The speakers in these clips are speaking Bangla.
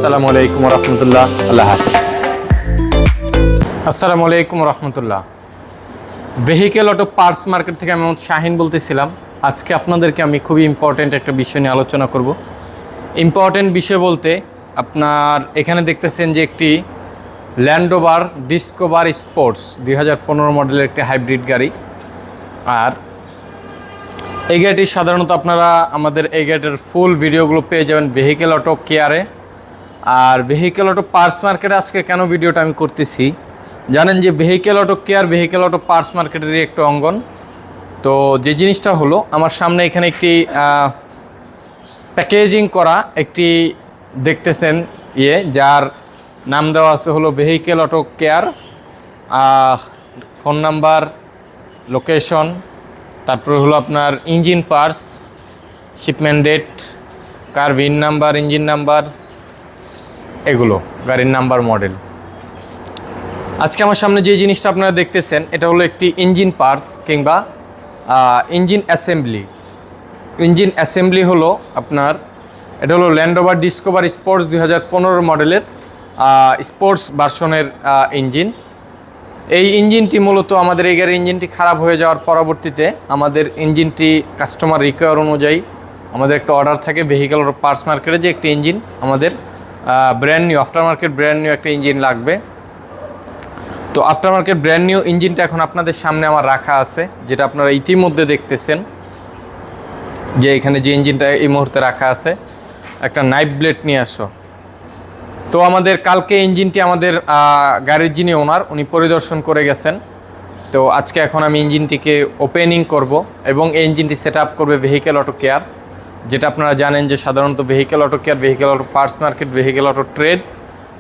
আসসালামু আলাইকুম রহমতুল্লাহ। আল্লাহ হাফিজ। আসসালামু আলাইকুম রহমতুল্লাহ। ভেহিকেল অটো পার্টস মার্কেট থেকে আমি শাহিন বলতেছিলাম। আজকে আপনাদেরকে আমি খুবই ইম্পর্ট্যান্ট একটা বিষয় নিয়ে আলোচনা করব। ইম্পর্ট্যান্ট বিষয় বলতে আপনার এখানে দেখতেছেন যে একটি ল্যান্ড রোভার ডিসকভার স্পোর্টস 2015 মডেলের একটি হাইব্রিড গাড়ি। আর এই গাড়িটি সাধারণত আপনারা আমাদের এই গাড়িটার ফুল ভিডিওগুলো পেয়ে যাবেন ভেহিকেল অটো কেয়ারে। আর ভেহিকেল অটো পার্টস মার্কেটে আজকে কেন ভিডিওটা আমি করতেছি জানেন, যে vehicle auto care vehicle auto parts মার্কেটেরই একটা অঙ্গন। তো যে জিনিসটা হলো, আমার সামনে এখানে একটি প্যাকেজিং করা একটি দেখতেছেন যার নাম দেওয়া আছে হলো vehicle auto care. Phone number, location, তারপরে হলো আপনার ইঞ্জিন পার্টস, শিপমেন্ট ডেট, কার ভিন নাম্বার, ইঞ্জিন নাম্বার, এগুলো গাড়ির নাম্বার, মডেল। আজকে আমার সামনে যে জিনিসটা আপনারা দেখতেছেন এটা হলো একটি ইঞ্জিন পার্টস কিংবা ইঞ্জিন অ্যাসেম্বলি। ইঞ্জিন অ্যাসেম্বলি হলো আপনার, এটা হলো ল্যান্ড রোভার ডিসকভার স্পোর্টস 2015 মডেলের স্পোর্টস ভার্সনের ইঞ্জিন। এই ইঞ্জিনটি মূলত আমাদের এই গাড়ির ইঞ্জিনটি খারাপ হয়ে যাওয়ার পরবর্তীতে আমাদের ইঞ্জিনটি কাস্টমার রিকোয়ার অনুযায়ী আমাদের একটা অর্ডার থাকে ভেহিকেল অটো পার্টস মার্কেটে যে একটি ইঞ্জিন আমাদের brand new after market brand new একটা ইঞ্জিন লাগবে। তো আফটার মার্কেট ব্র্যান্ড নিউ ইঞ্জিনটা এখন আপনাদের সামনে আমার রাখা আছে, যেটা আপনারা ইতিমধ্যে দেখতেছেন যে এখানে যে ইঞ্জিনটা এই মুহূর্তে রাখা আছে। একটা নাইফ ব্লেড নিয়ে আসো। তো আমাদের কালকে ইঞ্জিনটি আমাদের গাড়ির যিনি ওনার উনি পরিদর্শন করে গেছেন। তো আজকে এখন আমি ইঞ্জিনটিকে ওপেনিং করব এবং এই ইঞ্জিনটি সেট আপ করবে ভেহিকেল অটো কেয়ার। যেটা আপনারা জানেন যে সাধারণত vehicle auto care, vehicle auto parts market, vehicle auto trade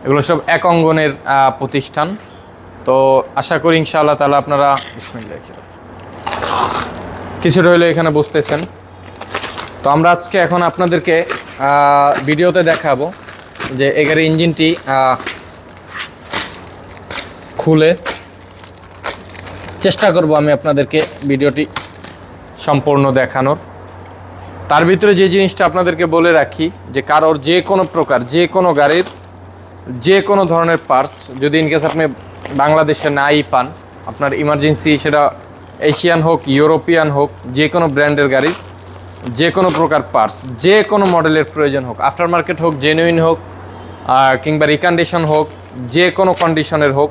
এগুলো সব এক অঙ্গনের প্রতিষ্ঠান। তো আশা করি ইনশাআল্লাহ তাআলা আপনারা কিছুটা হইলে এখানে বুঝতেছেন। তো আমরা আজকে এখন আপনাদেরকে ভিডিওতে দেখাবো যে এই গাড়ির ইঞ্জিনটি খুলে চেষ্টা করব আমি আপনাদেরকে ভিডিওটি সম্পূর্ণ দেখানোর। তার ভিতরে যে জিনিসটা আপনাদেরকে বলে রাখি যে কারোর যে কোনো প্রকার, যে কোনো গাড়ির যে কোনো ধরনের পার্টস যদি ইনকেস আপনি বাংলাদেশে নাই পান, আপনার ইমার্জেন্সি সেটা এশিয়ান হোক, ইউরোপিয়ান হোক, যে কোনো ব্র্যান্ডের গাড়ি যে কোনো প্রকার পার্টস যে কোনো মডেলের প্রয়োজন হোক, আফটার মার্কেট হোক, জেনুইন হোক কিংবা রিকন্ডিশন হোক, যে কোনো কন্ডিশনের হোক,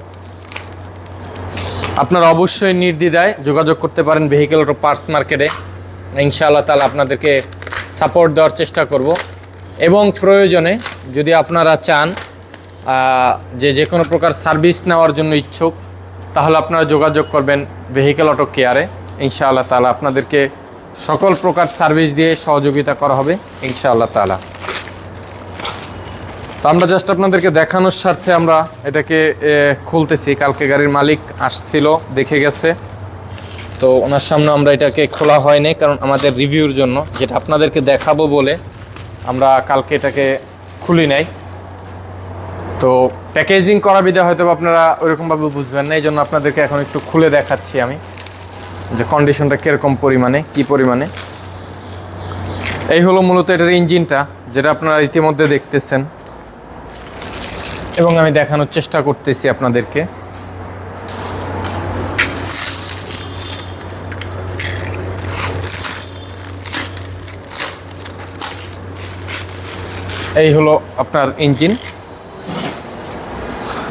আপনারা অবশ্যই নির্দ্বিধায় যোগাযোগ করতে পারেন ভেহিকেল অটো পার্টস মার্কেটে। ইনশাআল্লাহ তাআলা আপনাদেরকে সাপোর্ট দেওয়ার চেষ্টা করব। এবং প্রয়োজনে যদি আপনারা চান যে কোনো প্রকার সার্ভিস নেওয়ার জন্য ইচ্ছুক, তাহলে আপনারা যোগাযোগ করবেন ভেহিকেল অটো কেয়ারে। ইনশাআল্লাহ তাআলা আপনাদেরকে সকল প্রকার সার্ভিস দিয়ে সহযোগিতা করা হবে ইনশাআল্লাহ তাআলা। তো আমরা জাস্ট আপনাদেরকে দেখানোর স্বার্থে আমরা এটাকে খুলতেছি। কালকে গাড়ির মালিক আসছিল, দেখে গেছে। তো ওনার সামনে আমরা এটাকে খোলা হয়নি, কারণ আমাদের রিভিউর জন্য, যেটা আপনাদেরকে দেখাবো বলে আমরা কালকে এটাকে খুলি নাই। তো প্যাকেজিং করা বিধে হয়তো আপনারা ওইরকমভাবে বুঝবেন না, এই জন্য আপনাদেরকে এখন একটু খুলে দেখাচ্ছি আমি যে কন্ডিশনটা কীরকম পরিমাণে, কী পরিমাণে। এই হলো মূলত এটার ইঞ্জিনটা, যেটা আপনারা ইতিমধ্যে দেখতেছেন এবং আমি দেখানোর চেষ্টা করতেছি আপনাদেরকে। এই হলো আপনার ইঞ্জিন।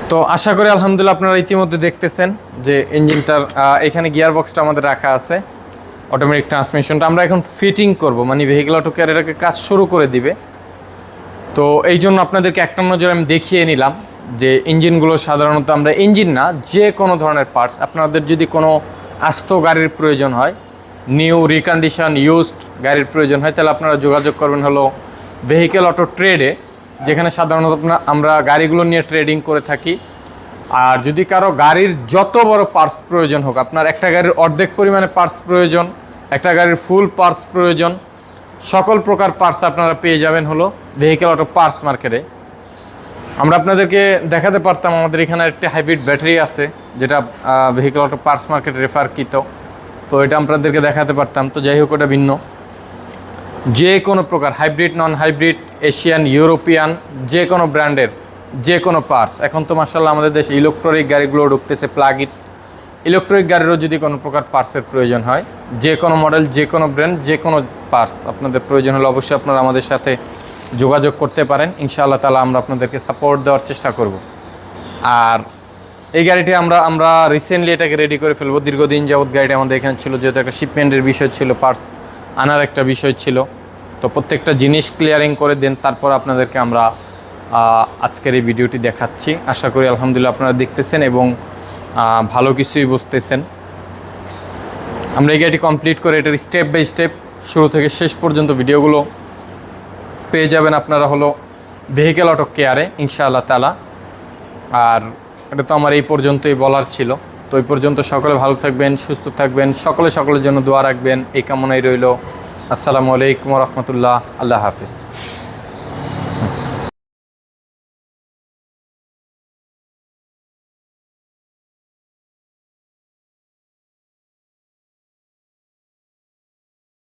তো আশা করি আলহামদুলিল্লাহ আপনারা ইতিমধ্যে দেখতেছেন যে ইঞ্জিনটার এখানে গিয়ার বক্সটা আমাদের রাখা আছে, অটোমেটিক ট্রান্সমিশনটা আমরা এখন ফিটিং করব, মানে ভেহিকেল অটো কেয়ার এটাকে কাজ শুরু করে দিবে। তো এই জন্য আপনাদেরকে একটা নজরে আমি দেখিয়ে নিলাম যে ইঞ্জিনগুলো সাধারণত আমরা ইঞ্জিন না, যে কোনো ধরনের পার্টস আপনাদের যদি কোনো আস্ত গাড়ির প্রয়োজন হয়, নিউ, রিকন্ডিশন, ইউজড গাড়ির প্রয়োজন হয়, তাহলে আপনারা যোগাযোগ করবেন হলো ভেহিকেল অটো ট্রেডে, যেখানে সাধারণত আমরা গাড়িগুলো নিয়ে ট্রেডিং করে থাকি। আর যদি কারো গাড়ির যত বড় পার্টস প্রয়োজন হোক, আপনার একটা গাড়ির অর্ধেক পরিমাণে পার্টস প্রয়োজন, একটা গাড়ির ফুল পার্টস প্রয়োজন, সকল প্রকার পার্টস আপনারা পেয়ে যাবেন হলো ভেহিকেল অটো পার্টস মার্কেটে। আমরা আপনাদেরকে দেখাতে পারতাম আমাদের এখানে একটা হাইব্রিড ব্যাটারি আছে, যেটা ভেহিকেল অটো পার্টস মার্কেট রেফারকৃত। তো এটা আপনাদেরকে দেখাতে পারতাম। তো যাই হোক, ওটা ভিন্ন। যে কোনো প্রকার hybrid non hybrid Asian European যে কোনো ব্র্যান্ডের যে কোনো পার্টস, এখন তো মার্শাল্লাহ আমাদের দেশে ইলেকট্রিক গাড়িগুলো ঢুকতেছে, প্লাগ ইন ইলেকট্রিক গাড়িরও যদি কোনো প্রকার পার্টসের প্রয়োজন হয়, যে কোনো মডেল যে কোনো ব্র্যান্ড যে কোনো পার্টস আপনাদের প্রয়োজন হলে অবশ্যই আপনারা আমাদের সাথে যোগাযোগ করতে পারেন। ইনশাআল্লাহ তাআলা আমরা আপনাদেরকে সাপোর্ট দেওয়ার চেষ্টা করব। আর এই গাড়িটি আমরা রিসেন্টলি এটাকে রেডি করে ফেলবো। দীর্ঘদিন যাবৎ গাড়িটা আমাদের এখানে ছিল, যেহেতু একটা শিপমেন্টের বিষয় ছিল, পার্টস আনার একটা বিষয় ছিল, তো প্রত্যেকটা জিনিস ক্লিয়ারিং করে দেন তারপর আপনাদেরকে আমরা আজকের এই ভিডিওটি দেখাচ্ছি। আশা করি আলহামদুলিল্লাহ আপনারা দেখতেছেন এবং ভালো কিছুই বুঝতেছেন। আমরা এই গাড়িটি কমপ্লিট করে এটার স্টেপ বাই স্টেপ শুরু থেকে শেষ পর্যন্ত ভিডিওগুলো পেয়ে যাবেন আপনারা হলো ভেহিকেল অটো কেয়ারে ইনশাআল্লাহ তাআলা। আর এটা তো আমার এই পর্যন্তই বলার ছিল। তো এই পর্যন্ত সকলে ভালো থাকবেন, সুস্থ থাকবেন, সকলের জন্য দোয়া রাখবেন, এই কামনাই রইল। আসসালামু আলাইকুম ওয়া রাহমাতুল্লাহ। আল্লাহ হাফিজ।